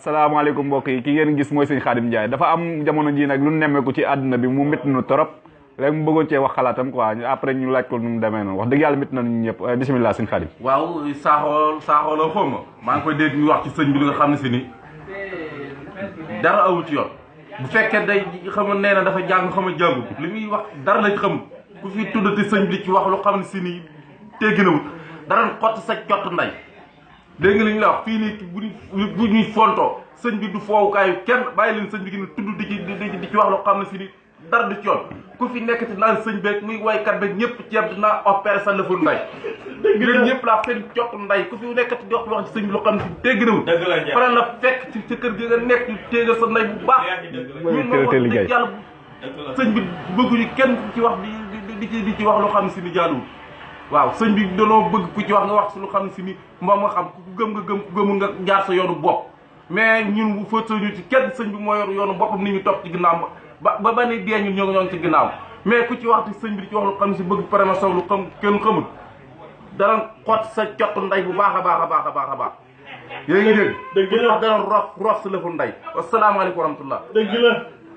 salaamaaleykum mbokk yi ki ngeen gis mooy sëñ Khadim Ndiaye dafa am jamono ji nag lu nemmeeku ci àdduna bi mu métti nu torop léegi mu bëggoon cee wax xalaatam quoi après ñu laaj ko nu mu demee noonu wax dëgg yàlla métti na ñu ñëpp bisimilah sëñ Khadim. waaw saaxoo la xaw ma maa ngi koy dégg ñu wax ci sëñ bi li nga xam ne si ni dara awul ci yoon bu fekkee day xam nee na dafa jàng xam a jàngu li muy wax dara la ci xam ku fi tuddati sëñ bi ci wax lu xam ne si ni tegginawut dara xott sa cott nday dégg nga li ñu la wax fii nii bu ñuy fontoo sëñ bi du foowukaayu kenn bàyyi leen sëñ bi gën a tudd di ci wax loo xam ne si ni dara du ci yoon ku fi nekk ti naan sëñ beeg muy waykat beeg ñëpp ceeb dinaa opéré sa lëfu nday yéen ñëpp laa seen cott nday ku fi nekk ti di wax ci sëñ bi loo xam ne si dégg na wut pare la fekk ci sa kër gi nga nekk ñu téegal sa nday bu baax ñun moom wax dëgg yàlla sëñ bi bëgguñu kenn ci wax di ci wax loo xam ne si ni jaaduwul waaw sëñ bi danoo bëgg ku ci wax nga wax su lu xam ne si ni moom nga xam ku gëm nga gëm ku gëmul nga jaar sa yoonu bopp mais ñun bu fëtsañu ci kenn sëñ bi moo yor yoonu boppam ni ñu topp ci ginnaaw ba ni dee ñun ñoo ngi ci ginnaaw mais ku ci wax ti sëñ bi di ci wax lu xam ne si bëgg prémation lu xam kenn xamul dana xott sa cott nday bu baax a baax a baax a baax a baax yooyu ngi dégg ku ci wax dana rof sa lëfu nday wasalaamaaleykum wa rahmatullah dëgg la